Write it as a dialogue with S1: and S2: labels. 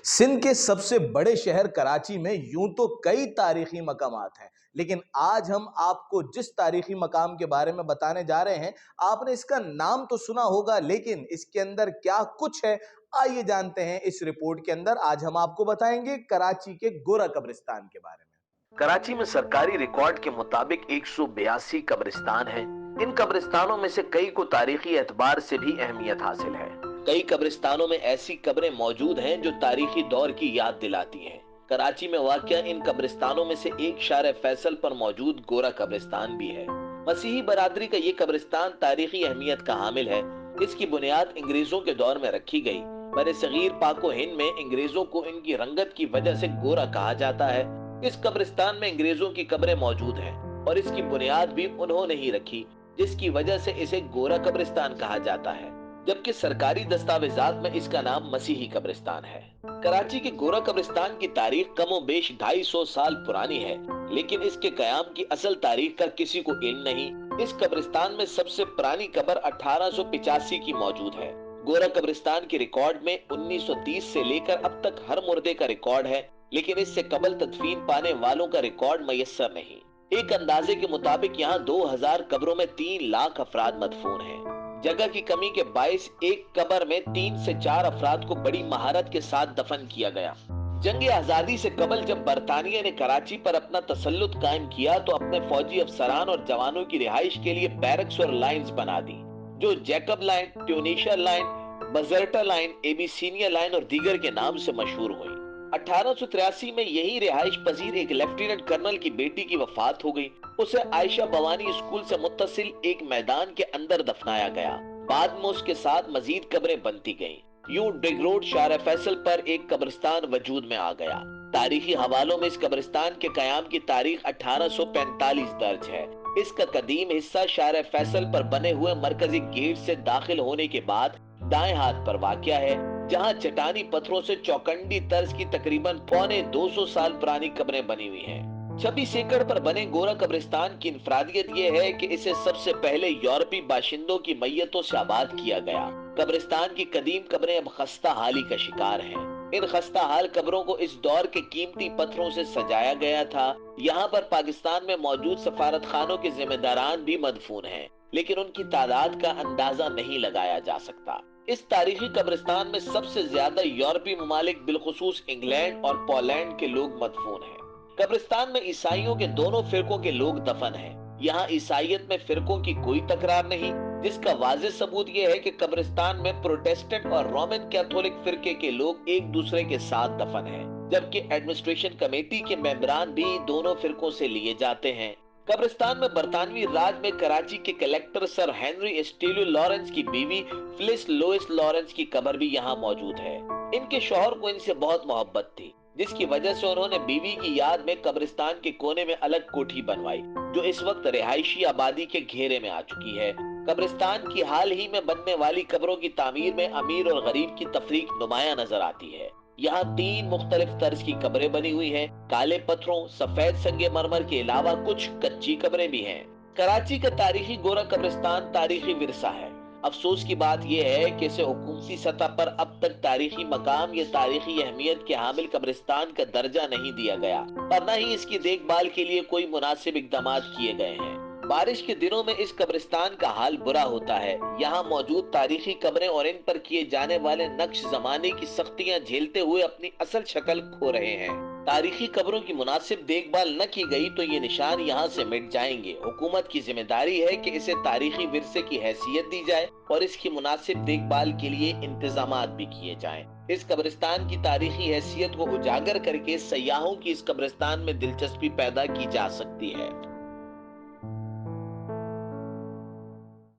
S1: सिंध के सबसे बड़े शहर कराची में यूं तो कई तारीखी मकामात हैं, लेकिन आज हम आपको जिस तारीखी मकाम के बारे में बताने जा रहे हैं, आपने इसका नाम तो सुना होगा, लेकिन इसके अंदर क्या कुछ है, आइए जानते हैं इस रिपोर्ट के अंदर। आज हम आपको बताएंगे कराची के गोरा कब्रिस्तान के बारे में।
S2: कराची में सरकारी रिकॉर्ड के मुताबिक 182 कब्रिस्तान हैं। इन कब्रिस्तानों में से कई को तारीखी एतबार से भी अहमियत हासिल है। कई कब्रिस्तानों में ऐसी कब्रें मौजूद हैं जो तारीखी दौर की याद दिलाती हैं। कराची में वाक़या इन कब्रिस्तानों में से एक शार फैसल पर मौजूद गोरा कब्रिस्तान भी है। मसीही बरादरी का ये कब्रिस्तान तारीखी अहमियत का हामिल है। इसकी बुनियाद अंग्रेजों के दौर में रखी गई। बरे सगीर पाको हिंद में अंग्रेजों को इनकी रंगत की वजह से गोरा कहा जाता है। इस कब्रिस्तान में अंग्रेजों की कब्रें मौजूद हैं और इसकी बुनियाद भी उन्होंने ही रखी, जिसकी वजह से इसे गोरा कब्रिस्तान कहा जाता है, जबकि सरकारी दस्तावेजात में इसका नाम मसीही कब्रिस्तान है। कराची के गोरा कब्रिस्तान की तारीख कमोबेश 250 साल पुरानी है, लेकिन इसके कयाम की असल तारीख का किसी को इल्म नहीं। इस कब्रिस्तान में सबसे पुरानी कब्र 1885 की मौजूद है। गोरा कब्रिस्तान के रिकॉर्ड में 1930 से लेकर अब तक हर मुर्दे का रिकॉर्ड है, लेकिन इससे कबल तदफीन पाने वालों का रिकॉर्ड मयस्सर नहीं। एक अंदाजे के मुताबिक यहाँ 2000 कब्रों में 3 लाख अफराद मदफून हैं। जगह की कमी के बायस एक कब्र में 3 से 4 अफराद को बड़ी महारत के साथ दफन किया गया। जंग आजादी से कबल जब बरतानिया ने कराची पर अपना तसल्लुत कायम किया तो अपने फौजी अफसरान और जवानों की रिहाइश के लिए बैरक्स और लाइन्स बना दी, जो Jacob line, Tunisia line, Bizerta line, Abyssinia line और दीगर के नाम से मशहूर हुई। 1883 में यही रिहाइश पजीर एक लेफ्टिनेंट कर्नल की बेटी की वफात हो गई। उसे आयशा बवानी स्कूल से मुत्तसिल एक मैदान के अंदर दफनाया गया। बाद में उसके साथ मजीद कब्रें बनती गईं। यूं डिग रोड शार फैसल पर एक कब्रिस्तान वजूद में आ गया। तारीखी हवालों में इस कब्रिस्तान के कयाम की तारीख 1845 दर्ज है। इसका कदीम हिस्सा शार फैसल पर बने हुए मरकजी गेट से दाखिल होने के बाद दाएं हाथ पर वाक़या है, जहां चट्टानी पत्थरों से चौकंडी तर्ज की तकरीबन 250 साल पुरानी कब्रें बनी हुई हैं। 26 एकड़ पर बने गोरा कब्रिस्तान की इनफरादियत यह है कि इसे सबसे पहले यूरोपी बाशिंदों की मैयतों से आबाद किया गया। कब्रिस्तान की कदीम कब्रें अब खस्ता हाली का शिकार हैं। इन खस्ता हाल कब्रों को इस दौर के कीमती पत्थरों से सजाया गया था। यहाँ पर पाकिस्तान में मौजूद सफारत खानों के जिम्मेदारान भी मदफून हैं, लेकिन उनकी तादाद का अंदाजा नहीं लगाया जा सकता। इस तारीखी कब्रिस्तान में सबसे ज्यादा यूरोपी ममालिक बिलखुसूस इंग्लैंड और पोलैंड के लोग मदफून हैं। कब्रिस्तान में ईसाइयों के दोनों फिरकों के लोग दफन हैं। यहाँ ईसाइयत में फिरकों की कोई तकरार नहीं, जिसका वाज़ेह सबूत यह है कि कब्रिस्तान में प्रोटेस्टेंट और रोमन कैथोलिक फिरके के लोग एक दूसरे के साथ दफन हैं, जबकि एडमिनिस्ट्रेशन कमेटी के मेंबरान भी दोनों फिरकों से लिए जाते हैं। कब्रिस्तान में बरतानवी राज में कराची के कलेक्टर सर हेनरी एस्टेलियो लॉरेंस की बीवी फिलिस लोइस लॉरेंस की कब्र भी यहाँ मौजूद है। इनके शौहर को इनसे बहुत मोहब्बत थी, जिसकी वजह से उन्होंने बीवी की याद में कब्रिस्तान के कोने में अलग कोठी बनवाई, जो इस वक्त रिहायशी आबादी के घेरे में आ चुकी है। कब्रिस्तान की हाल ही में बनने वाली कब्रों की तामीर में अमीर और गरीब की तफरीक नुमाया नजर आती है। यहाँ 3 मुख्तलिफ तर्ज की कब्रें बनी हुई हैं। काले पत्थरों, सफेद संगे मरमर के अलावा कुछ कच्ची कब्रें भी हैं। कराची का तारीखी गोरा कब्रिस्तान तारीखी विरसा है। अफसोस की बात यह है कि इसे हुकूमती सतह पर अब तक तारीखी मकाम या तारीखी अहमियत के हामिल कब्रिस्तान का दर्जा नहीं दिया गया, और न ही इसकी देखभाल के लिए कोई मुनासिब इक़दाम किए गए हैं। बारिश के दिनों में इस कब्रिस्तान का हाल बुरा होता है। यहाँ मौजूद तारीखी कब्रें और इन पर किए जाने वाले नक्श जमाने की सख्तियां झेलते हुए अपनी असल शक्ल खो रहे हैं। तारीखी कब्रों की मुनासिब देखभाल न की गई तो ये निशान यहाँ से मिट जाएंगे। हुकूमत की जिम्मेदारी है कि इसे तारीखी विरसे की हैसियत दी जाए और इसकी मुनासिब देखभाल के लिए इंतजामात भी किए जाएं। इस कब्रिस्तान की तारीखी हैसियत को उजागर करके सयाहों की इस कब्रिस्तान में दिलचस्पी पैदा की जा सकती है।